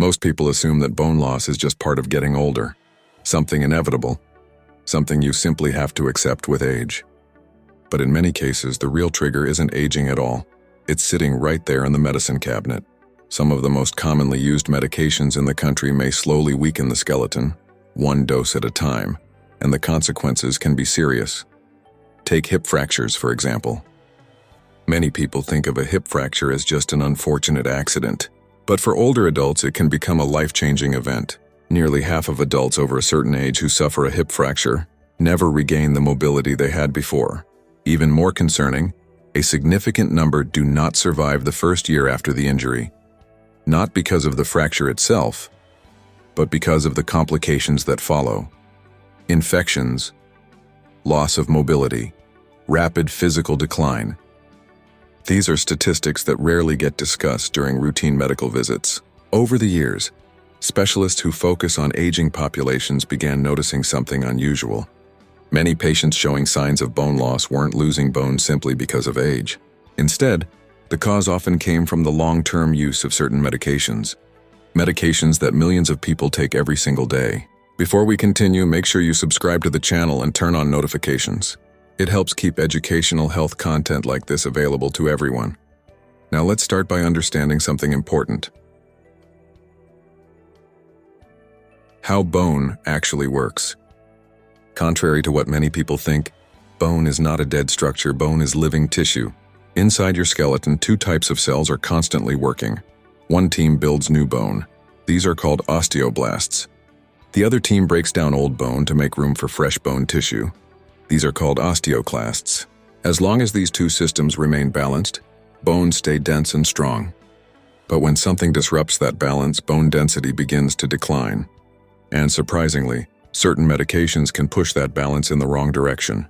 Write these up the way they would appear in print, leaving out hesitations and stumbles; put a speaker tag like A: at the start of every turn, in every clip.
A: Most people assume that bone loss is just part of getting older, something inevitable, something you simply have to accept with age. But in many cases, the real trigger isn't aging at all. It's sitting right there in the medicine cabinet. Some of the most commonly used medications in the country may slowly weaken the skeleton, one dose at a time, and the consequences can be serious. Take hip fractures, for example. Many people think of a hip fracture as just an unfortunate accident, but for older adults it can become a life-changing event. Nearly half of adults over a certain age who suffer a hip fracture never regain the mobility they had before. Even more concerning, a significant number do not survive the first year after the injury. Not because of the fracture itself, but because of the complications that follow. Infections, loss of mobility, rapid physical decline. These are statistics that rarely get discussed during routine medical visits. Over the years, specialists who focus on aging populations began noticing something unusual. Many patients showing signs of bone loss weren't losing bone simply because of age. Instead, the cause often came from the long-term use of certain medications that millions of people take every single day. Before we continue, make sure you subscribe to the channel and turn on notifications. It helps keep educational health content like this available to everyone. Now let's start by understanding something important. How bone actually works. Contrary to what many people think, bone is not a dead structure. Bone is living tissue. Inside your skeleton, two types of cells are constantly working. One team builds new bone. These are called osteoblasts. The other team breaks down old bone to make room for fresh bone tissue. These are called osteoclasts. As long as these two systems remain balanced, bones stay dense and strong. But when something disrupts that balance, bone density begins to decline. And surprisingly, certain medications can push that balance in the wrong direction.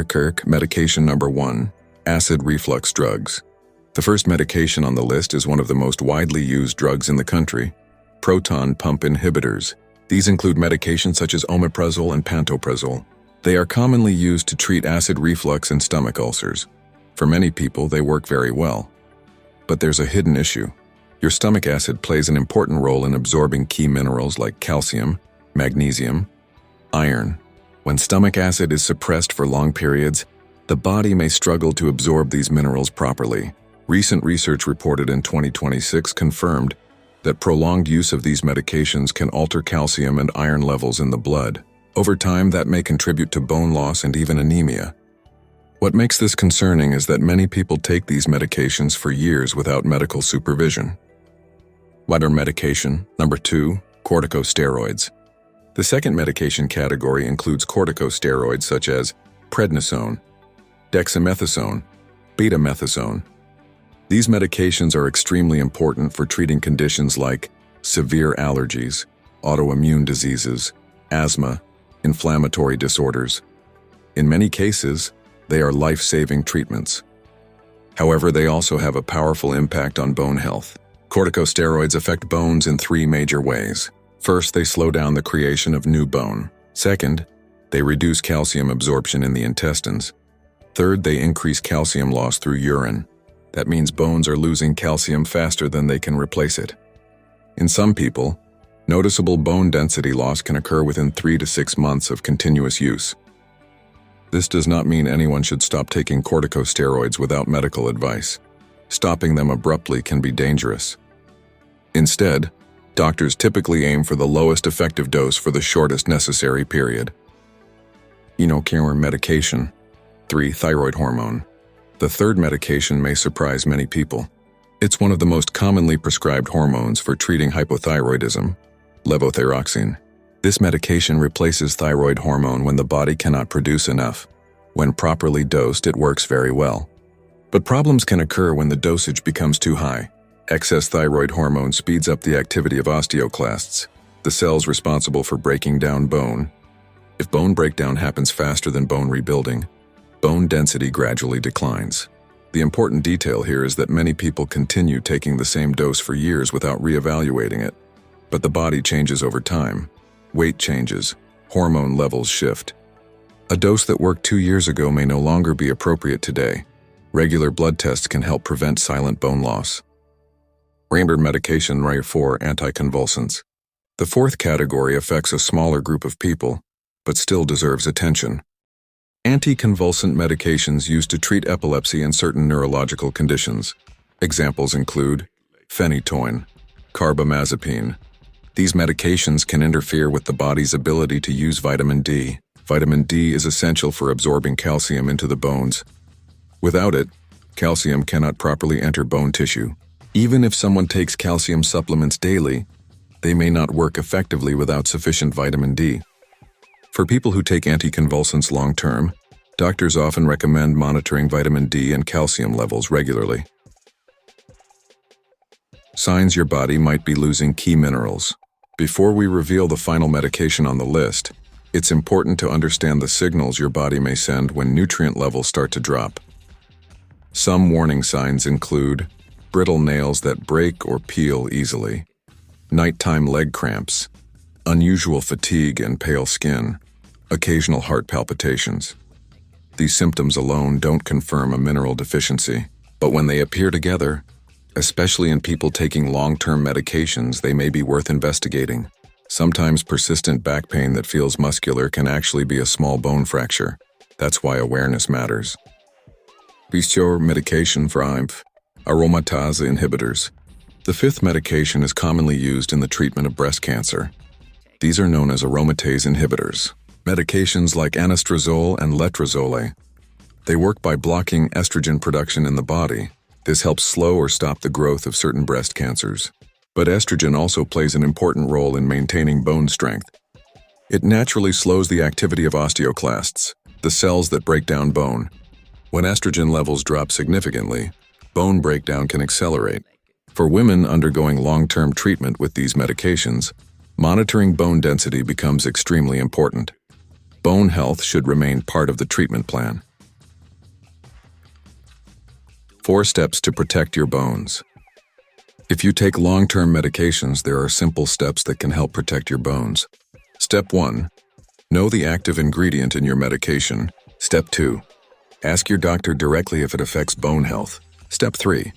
A: Kirk medication number 1, acid reflux drugs. The first medication on the list is one of the most widely used drugs in the country, proton pump inhibitors. These include medications such as omeprazole and pantoprazole. They are commonly used to treat acid reflux and stomach ulcers. For many people, they work very well. But there's a hidden issue. Your stomach acid plays an important role in absorbing key minerals like calcium, magnesium, iron. When stomach acid is suppressed for long periods, the body may struggle to absorb these minerals properly. Recent research reported in 2026 confirmed that prolonged use of these medications can alter calcium and iron levels in the blood. Over time, that may contribute to bone loss and even anemia. What makes this concerning is that many people take these medications for years without medical supervision. What are medication? Number 2, corticosteroids. The second medication category includes corticosteroids such as prednisone, dexamethasone, betamethasone. These medications are extremely important for treating conditions like severe allergies, autoimmune diseases, asthma, inflammatory disorders. In many cases, they are life-saving treatments. However, they also have a powerful impact on bone health. Corticosteroids affect bones in 3 major ways. First, they slow down the creation of new bone. Second, they reduce calcium absorption in the intestines. Third, they increase calcium loss through urine. That means bones are losing calcium faster than they can replace it. In some people, noticeable bone density loss can occur within 3 to 6 months of continuous use. This does not mean anyone should stop taking corticosteroids without medical advice. Stopping them abruptly can be dangerous. Instead, doctors typically aim for the lowest effective dose for the shortest necessary period. Medication. 3. Thyroid hormone. The third medication may surprise many people. It's one of the most commonly prescribed hormones for treating hypothyroidism, levothyroxine. This medication replaces thyroid hormone when the body cannot produce enough. When properly dosed, it works very well. But problems can occur when the dosage becomes too high. Excess thyroid hormone speeds up the activity of osteoclasts, the cells responsible for breaking down bone. If bone breakdown happens faster than bone rebuilding, bone density gradually declines. The important detail here is that many people continue taking the same dose for years without reevaluating it. But the body changes over time. Weight changes, hormone levels shift. A dose that worked 2 years ago may no longer be appropriate today. Regular blood tests can help prevent silent bone loss. Rainbow medication rate for anticonvulsants. The fourth category affects a smaller group of people, but still deserves attention. Anticonvulsant medications used to treat epilepsy and certain neurological conditions. Examples include phenytoin, carbamazepine. These medications can interfere with the body's ability to use vitamin D. Vitamin D is essential for absorbing calcium into the bones. Without it, calcium cannot properly enter bone tissue. Even if someone takes calcium supplements daily, they may not work effectively without sufficient vitamin D. For people who take anticonvulsants long-term, doctors often recommend monitoring vitamin D and calcium levels regularly. Signs your body might be losing key minerals. Before we reveal the final medication on the list, it's important to understand the signals your body may send when nutrient levels start to drop. Some warning signs include brittle nails that break or peel easily, nighttime leg cramps, unusual fatigue and pale skin, occasional heart palpitations. These symptoms alone don't confirm a mineral deficiency, but when they appear together, especially in people taking long-term medications, they may be worth investigating. Sometimes persistent back pain that feels muscular can actually be a small bone fracture. That's why awareness matters. Bistro medication for IMF, aromatase inhibitors. The fifth medication is commonly used in the treatment of breast cancer. These are known as aromatase inhibitors. Medications like anastrozole and letrozole. They work by blocking estrogen production in the body. This helps slow or stop the growth of certain breast cancers. But estrogen also plays an important role in maintaining bone strength. It naturally slows the activity of osteoclasts, the cells that break down bone. When estrogen levels drop significantly, bone breakdown can accelerate. For women undergoing long-term treatment with these medications, monitoring bone density becomes extremely important. Bone health should remain part of the treatment plan. 4 steps to protect your bones. If you take long-term medications, there are simple steps that can help protect your bones. Step 1. Know the active ingredient in your medication. Step 2. Ask your doctor directly if it affects bone health. Step 3.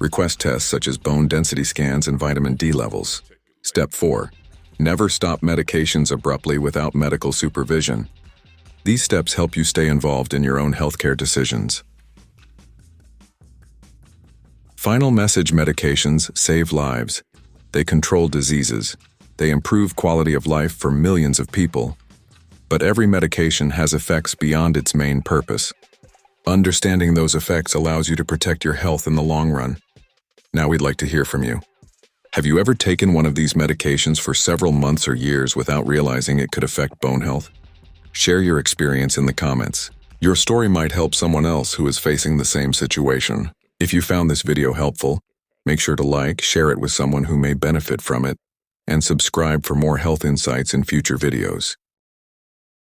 A: Request tests such as bone density scans and vitamin D levels. Step 4. Never stop medications abruptly without medical supervision. These steps help you stay involved in your own healthcare decisions. Final message: medications save lives. They control diseases. They improve quality of life for millions of people. But every medication has effects beyond its main purpose. Understanding those effects allows you to protect your health in the long run. Now we'd like to hear from you. Have you ever taken one of these medications for several months or years without realizing it could affect bone health? Share your experience in the comments. Your story might help someone else who is facing the same situation. If you found this video helpful, make sure to like, share it with someone who may benefit from it, and subscribe for more health insights in future videos.